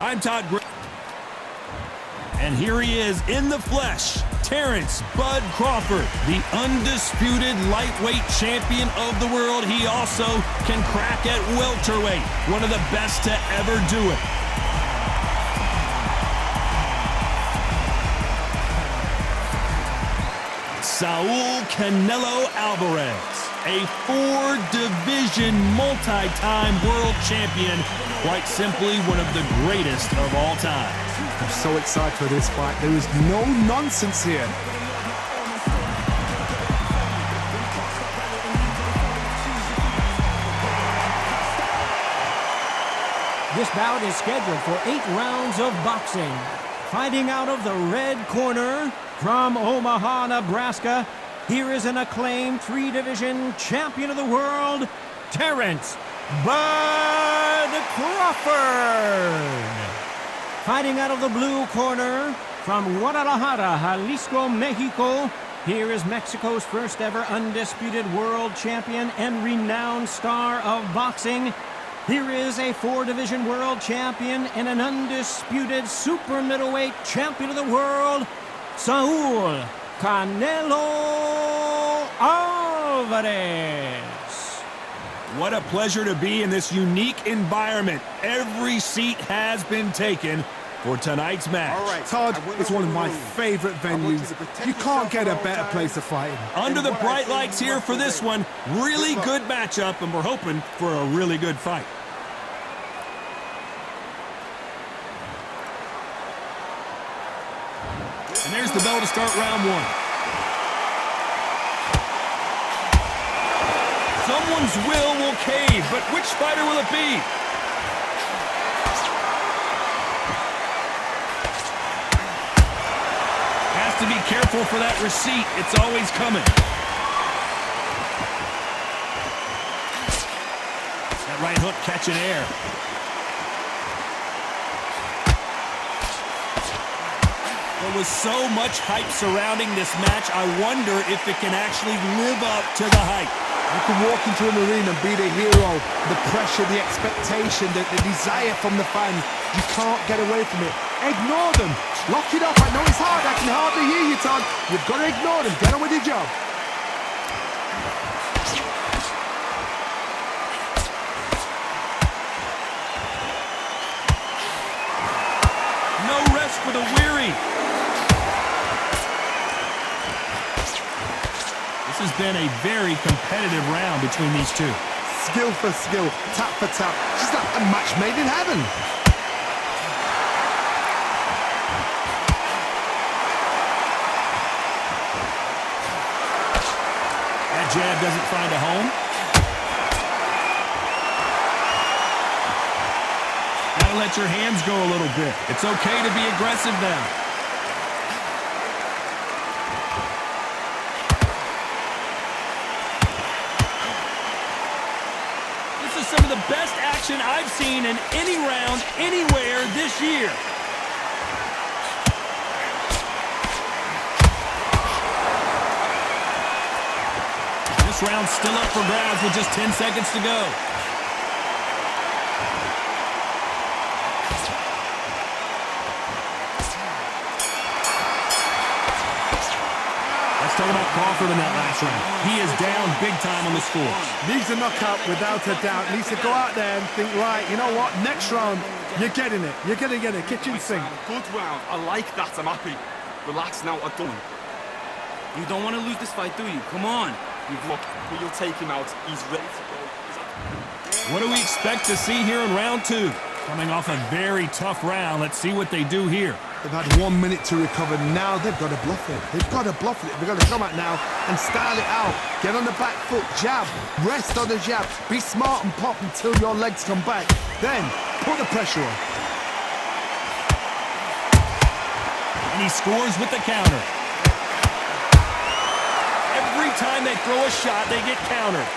I'm Todd Gray. And here he is in the flesh, Terrence Bud Crawford, the undisputed lightweight champion of the world. He also can crack at welterweight, one of the best to ever do it. Saul Canelo Alvarez, a four-division multi-time world champion, quite simply one of the greatest of all time. I'm so excited for this fight. There is no nonsense here. This bout is scheduled for 8 rounds of boxing. Fighting out of the red corner from Omaha, Nebraska, here is an acclaimed 3-division champion of the world, Terrence Bud Crawford. Fighting out of the blue corner from Guadalajara, Jalisco, Mexico, here is Mexico's first ever undisputed world champion and renowned star of boxing. Here is a 4-division world champion and an undisputed super middleweight champion of the world, Saul Canelo Alvarez. What a pleasure to be in this unique environment. Every seat has been taken for tonight's match. All right, Todd, it's one of my favorite venues. You can't get a better place to fight in. Under the bright lights here for this one, really good matchup, and we're hoping for a really good fight. And there's the bell to start round one. Someone's will cave, but which fighter will it be? Has to be careful for that receipt. It's always coming. That right hook catching air. There was so much hype surrounding this match, I wonder if it can actually live up to the hype. You can walk into an arena and be the hero. The pressure, the expectation, the desire from the fans. You can't get away from it. Ignore them. Lock it up. I know it's hard. I can hardly hear you, Todd. You've got to ignore them. Get on with your job. No rest for the weary. This has been a very competitive round between these two. Skill for skill, tap for tap. Just like a match made in heaven. That jab doesn't find a home. Gotta let your hands go a little bit. It's okay to be aggressive now. Some of the best action I've seen in any round, anywhere this year. This round's still up for grabs with just 10 seconds to go. Talking about Crawford in that last round. He is down big time on the score. Needs a knockout without a doubt. Needs to go out there and think, right, you know what? Next round, you're getting it. You're going to get it. Kitchen sink. Good round. I like that. I'm happy. Relax now. I'm done. You don't want to lose this fight, do you? Come on. Look, you'll take him out. He's ready to go. What do we expect to see here in round two? Coming off a very tough round. Let's see what they do here. They've had 1 minute to recover. Now they've got to bluff it. They've got to bluff it. They've got to come out now and style it out. Get on the back foot, jab, rest on the jab. Be smart and pop until your legs come back. Then put the pressure on. And he scores with the counter. Every time they throw a shot, they get countered.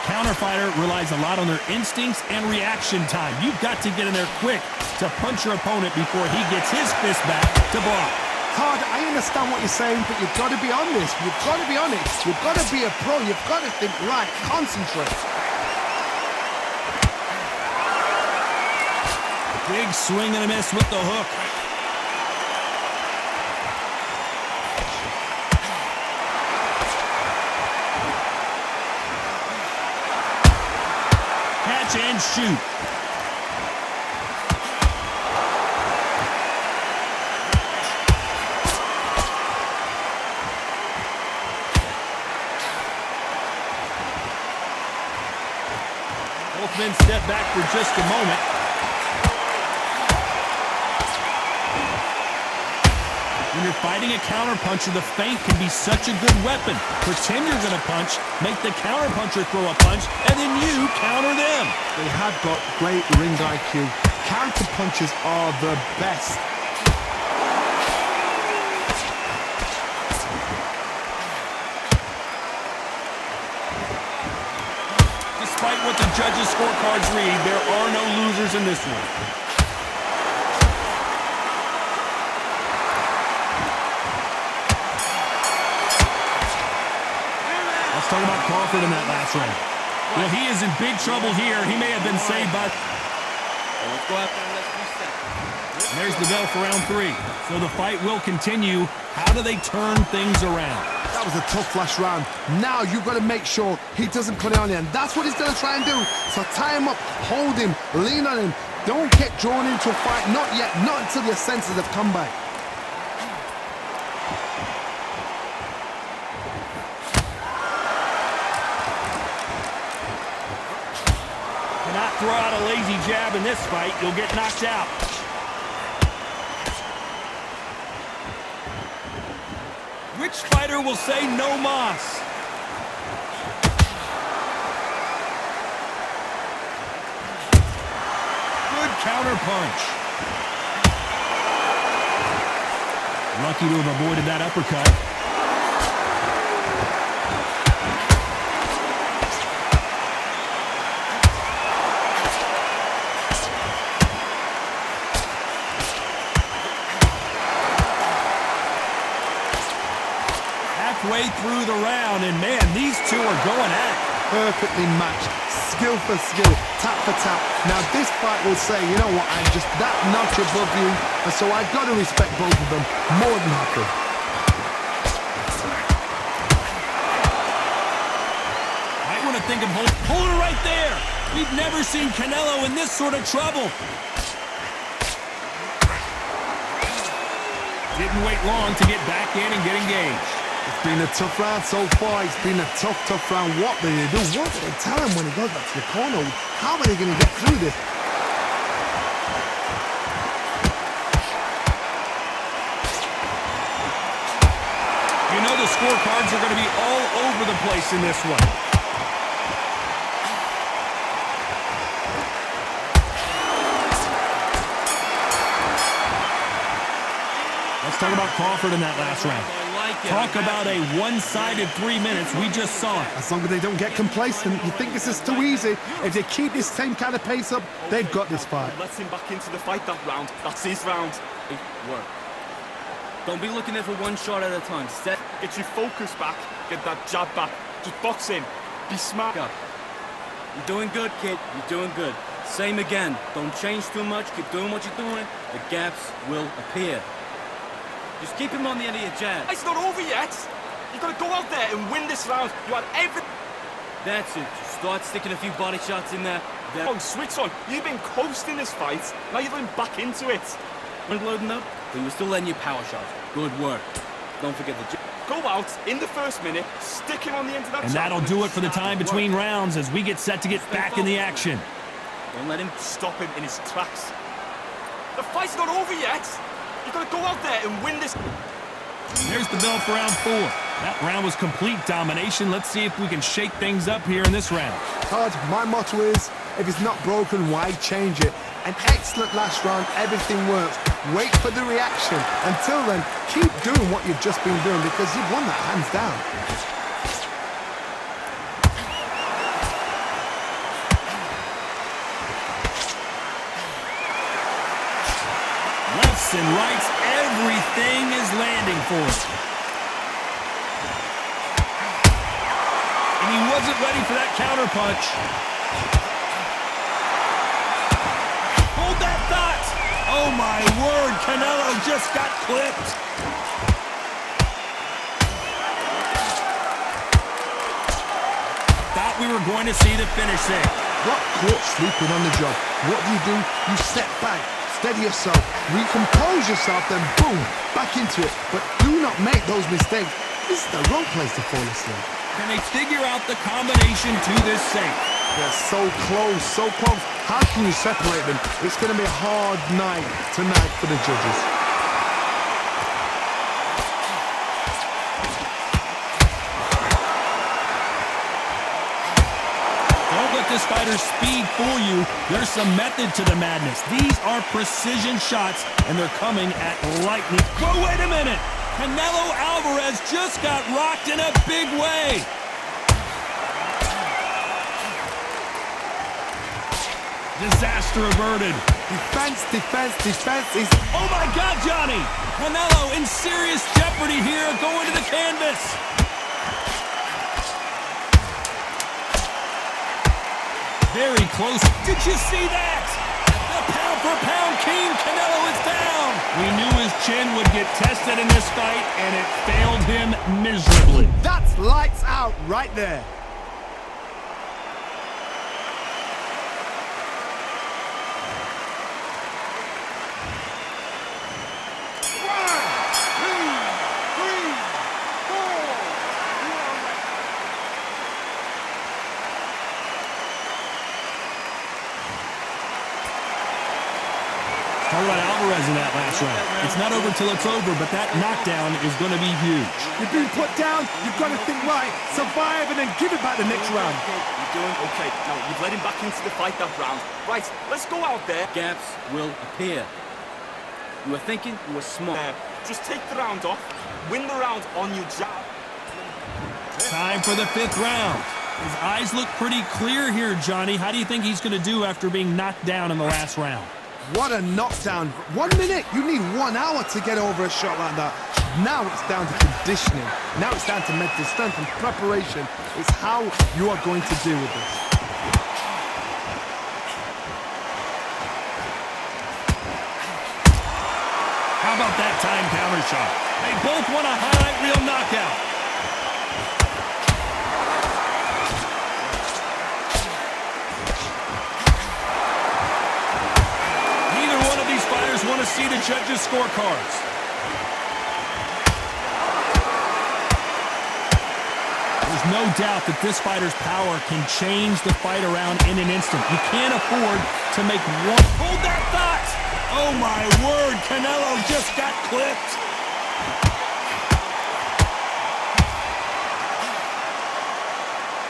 Counter fighter relies a lot on their instincts and reaction time. You've got to get in there quick to punch your opponent before he gets his fist back to block. Todd, I understand what you're saying, but you've got to be honest. You've got to be honest. You've got to be a pro. You've got to think, right, concentrate. Big swing and a miss with the hook. Catch and shoot. Both men step back for just a moment. When you're fighting a counterpuncher, the feint can be such a good weapon. Pretend you're going to punch, make the counterpuncher throw a punch, and then you counter them. They have got great ring IQ. Counter punches are the best. Despite what the judges' scorecards read, there are no losers in this one. Let's talk about Crawford in that last round. Well, he is in big trouble here. He may have been saved by... Let's go out there and let's reset. And there's the bell for round 3. So the fight will continue. How do they turn things around? That was a tough last round. Now you've got to make sure he doesn't put it on you, and that's what he's going to try and do. So tie him up, hold him, lean on him. Don't get drawn into a fight. Not yet. Not until your senses have come back. Cannot throw out a lazy jab in this fight. You'll get knocked out. Which fighter will say no mas? Good counter punch. Lucky to have avoided that uppercut. Halfway through the round, and man, these two are going at it. Perfectly matched, skill for skill, tap for tap. Now this fight will say, you know what, I'm just that notch above you, and so I've got to respect both of them more than happy. Might want to think of hold it right there. We've never seen Canelo in this sort of trouble. Didn't wait long to get back in and get engaged. It's been a tough round so far. It's been a tough round. What do they do? What do they tell him when he goes back to the corner? How are they going to get through this? You know the scorecards are going to be all over the place in this one. Let's talk about Crawford in that last round. Talk about a one-sided 3 minutes. We just saw it. As long as they don't get complacent, you think this is too easy. If they keep this same kind of pace up, they've got this fight. Let's him back into the fight that round. That's his round. Work. Don't be looking there for one shot at a time. Set. Get your focus back. Get that jab back. Just box in. Be smart. Up. You're doing good, kid. You're doing good. Same again. Don't change too much. Keep doing what you're doing. The gaps will appear. Just keep him on the end of your jab. It's not over yet. You've got to go out there and win this round. You had every... That's it. Just start sticking a few body shots in there. Oh, switch on. You've been coasting this fight. Now you're going back into it. Weren't loading up, but you were still letting your power shots. Good work. Don't forget the jab. Go out in the first minute, stick him on the end of that And jab, that'll do it for the time between rounds as we get set to get back in the action. Don't let him stop him in his tracks. The fight's not over yet. You've got to go out there and win this. There's the bell for round 4. That round was complete domination. Let's see if we can shake things up here in this round. Todd, my motto is, if it's not broken, why change it? An excellent last round, everything works. Wait for the reaction. Until then, keep doing what you've just been doing because you've won that hands down. Lefts and rights, everything everything is landing for him. And he wasn't ready for that counterpunch. Hold that thought. Oh, my word. Canelo just got clipped. Thought we were going to see the finish there. Got caught sleeping on the job. What do? You step back, steady yourself, recompose yourself, then boom, back into it. But do not make those mistakes. This is the wrong place to fall asleep. Can they figure out the combination to this safe? They're so close, so close. How can you separate them? It's going to be a hard night tonight for the judges. Don't let this fighter's speed fool you. There's some method to the madness. These are precision shots, and they're coming at lightning. Whoa, wait a minute! Canelo Alvarez just got rocked in a big way. Disaster averted. Defense, defense, defense is... Oh my God, Johnny! Canelo in serious jeopardy here, going to the canvas. Very close. Did you see that? The pound-for-pound king, Canelo, is down. We knew his chin would get tested in this fight, and it failed him miserably. That's lights out right there. Talk about Alvarez in that last round. It's not over till it's over, but that knockdown is going to be huge. You've been put down, you've got to think right, survive, and then give it back the next round. You're doing okay. Now, you've let him back into the fight that round. Right, let's go out there. Gaps will appear. You were thinking, you were smart. Just take the round off. Win the round on your jab. Time for the 5th round. His eyes look pretty clear here, Johnny. How do you think he's going to do after being knocked down in the last round? What a knockdown. 1 minute, you need 1 hour to get over a shot like that. Now it's down to conditioning. Now it's down to mental strength and preparation. It's how you are going to deal with this. How about that time counter shot? They both want a highlight reel knockout. Neither one of these fighters want to see the judges' scorecards. There's no doubt that this fighter's power can change the fight around in an instant. You can't afford to make one... Hold that thought! Oh my word, Canelo just got clipped.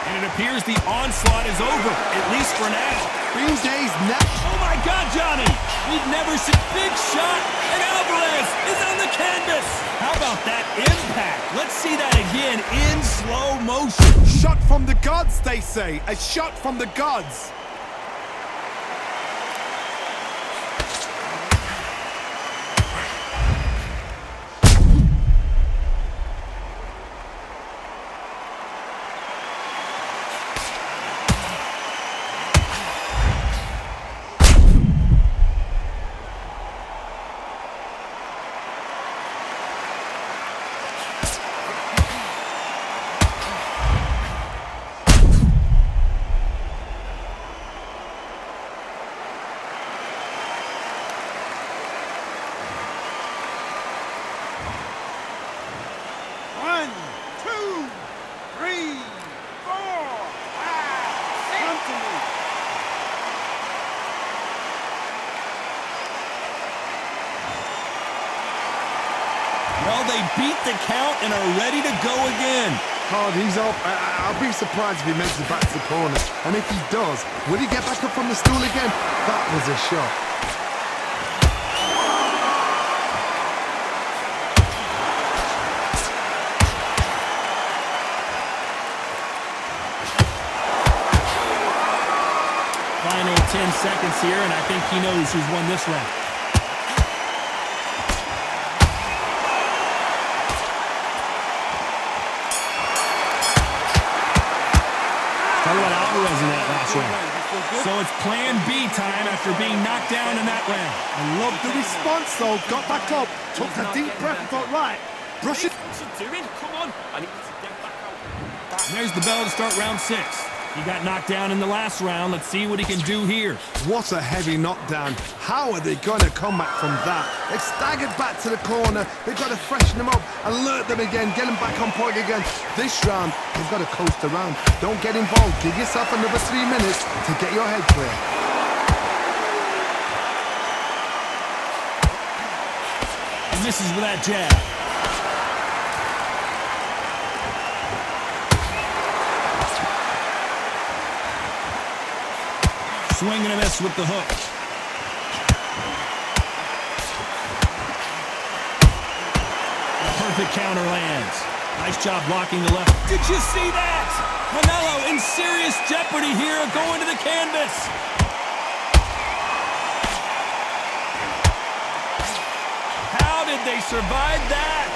And it appears the onslaught is over, at least for now. These days, now. Oh my God, Johnny! We've never seen big shot, and Alvarez is on the canvas. How about that impact? Let's see that again in slow motion. Shot from the gods, they say. A shot from the gods. Well, they beat the count and are ready to go again. Hard, he's up. I'll be surprised if he makes it back to the corner. And if he does, will he get back up from the stool again? That was a shot. Final 10 seconds here, and I think he knows who's won this round. Talk about Alvarez in that last round. So it's plan B time after being knocked down in that round. I love the response though. Got back up, took a deep breath and thought, right, brush it. What's he doing? Come on. I need to get back out. And there's the bell to start round 6. He got knocked down in the last round. Let's see what he can do here. What a heavy knockdown. How are they going to come back from that? They've staggered back to the corner. They've got to freshen them up, alert them again, get them back on point again. This round, they've got to coast around. Don't get involved. Give yourself another 3 minutes to get your head clear. He misses with that jab. Swing and a miss with the hook. Perfect counter lands. Nice job blocking the left. Did you see that? Canelo in serious jeopardy here of going to the canvas. How did they survive that?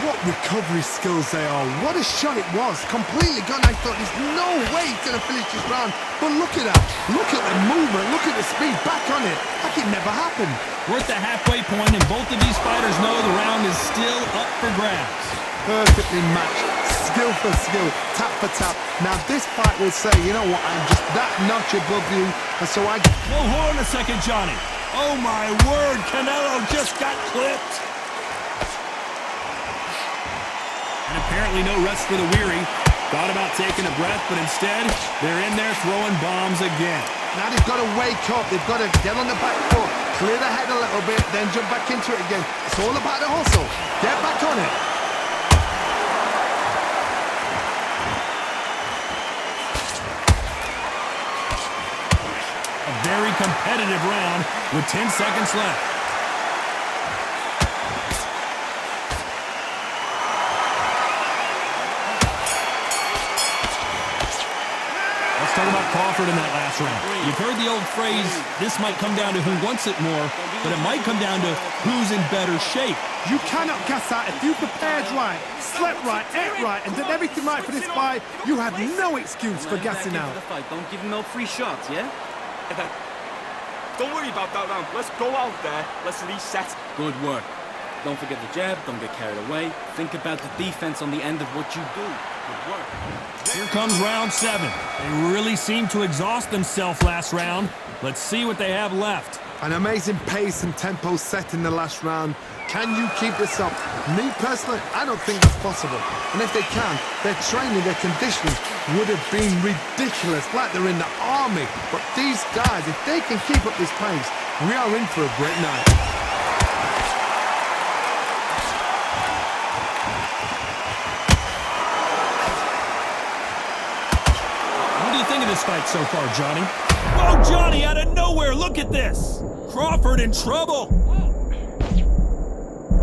What recovery skills they are. What a shot it was. Completely gone. I thought there's no way he's going to finish this round. But look at that. Look at the movement. Look at the speed. Back on it. Like it never happened. We're at the halfway point, and both of these fighters know the round is still up for grabs. Perfectly matched. Skill for skill. Tap for tap. Now this fight will say, you know what, I'm just that notch above you. And so I... No, hold on a second, Johnny. Oh, my word. Canelo just got clipped. And apparently no rest for the weary. Thought about taking a breath, but instead, they're in there throwing bombs again. Now they've got to wake up. They've got to get on the back foot, clear the head a little bit, then jump back into it again. It's all about the hustle. Get back on it. A very competitive round with 10 seconds left. Talk about Crawford in that last round. You've heard the old phrase, this might come down to who wants it more, but it might come down to who's in better shape. You cannot gas out. If you prepared right, slept right, ate right, and did everything right for this fight, you have no excuse for gassing out. Don't give him no free shots, yeah? Don't worry about that round. Let's go out there. Let's reset. Good work. Don't forget the jab. Don't get carried away. Think about the defense on the end of what you do. Good work. Here comes round 7. They really seemed to exhaust themselves last round. Let's see what they have left. An amazing pace and tempo set in the last round. Can you keep this up? Me personally, I don't think that's possible. And if they can, their training, their conditioning would have been ridiculous, like they're in the army. But these guys, if they can keep up this pace, we are in for a great night. This fight so far, Johnny. Oh, Johnny, out of nowhere, look at this. Crawford in trouble.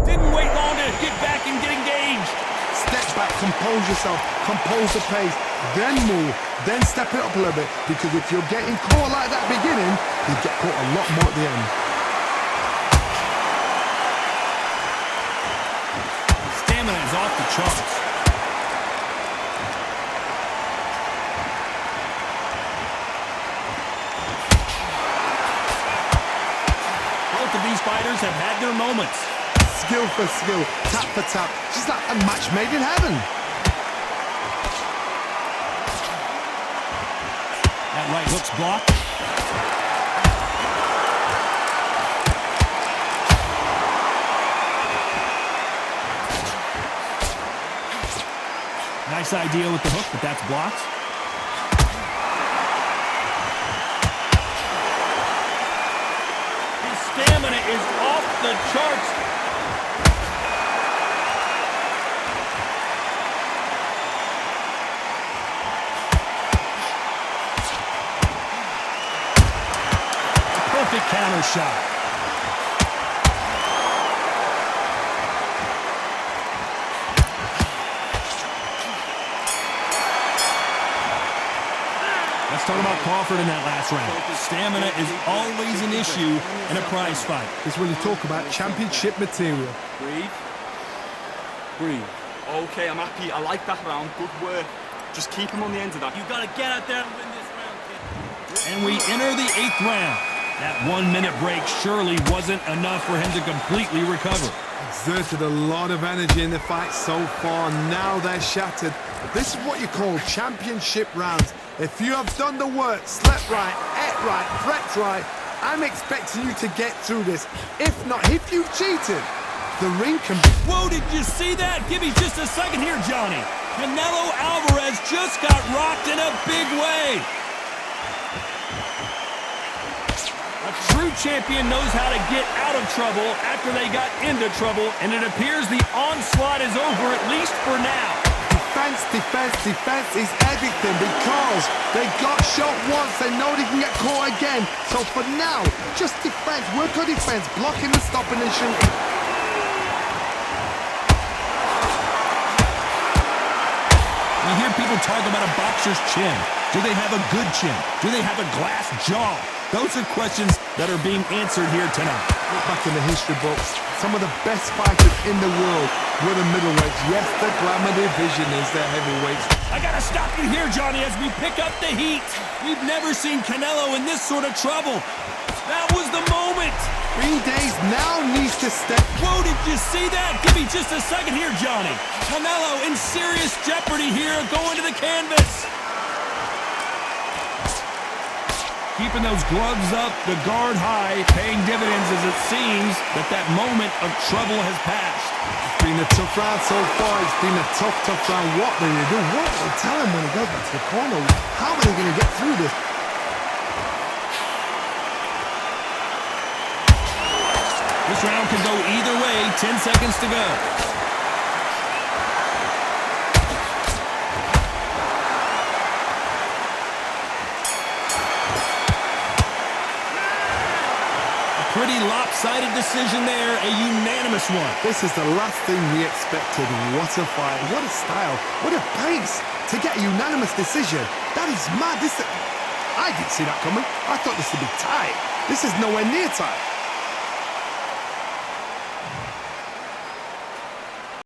Didn't wait long to get back and get engaged. Step back, compose yourself, compose the pace, then move, then step it up a little bit, because if you're getting caught like that beginning, you get caught a lot more at the end. Stamina is off the charts. These fighters have had their moments. Skill for skill, tap for tap, just like a match made in heaven. That right hook's blocked. Nice idea with the hook, but that's blocked. Stamina is off the charts. Perfect counter shot. Let's talk about Crawford in that last round. Stamina is always an issue in a prize fight. It's when you talk about championship material. Breathe. Breathe. Okay, I'm happy. I like that round. Good work. Just keep him on the end of that. You gotta get out there and win this round, kid. And we enter the 8th round. That 1-minute break surely wasn't enough for him to completely recover. Exerted a lot of energy in the fight so far. Now they're shattered. This is what you call championship rounds. If you have done the work, slept right, ate right, prepped right, I'm expecting you to get through this. If not, if you've cheated, the ring can be... Whoa, did you see that? Give me just a second here, Johnny. Canelo Alvarez just got rocked in a big way. A true champion knows how to get out of trouble after they got into trouble, and it appears the onslaught is over, at least for now. Defense, defense, defense is everything because they got shot once. They know they can get caught again. So for now, just defense. Work on defense, blocking and stopping and shooting. You hear people talk about a boxer's chin. Do they have a good chin? Do they have a glass jaw? Those are questions that are being answered here tonight. Look back in the history books. Some of the best fighters in the world were the middleweights. Yes, the glamour division is the heavyweights. I gotta stop you here, Johnny, as we pick up the heat. We've never seen Canelo in this sort of trouble. That was the moment. Green Days now needs to step. Whoa, did you see that? Give me just a second here, Johnny. Canelo in serious jeopardy here, going to the canvas. Keeping those gloves up, the guard high, paying dividends as it seems that moment of trouble has passed. It's been a tough round so far. It's been a tough round. What do you do? What do they tell him when he goes back to the corner? How are they going to get through this? This round can go either way. 10 seconds to go. Pretty lopsided decision there, a unanimous one. This is the last thing we expected. What a fight, what a style, what a pace to get a unanimous decision. That is mad. I didn't see that coming. I thought this would be tight. This is nowhere near tight.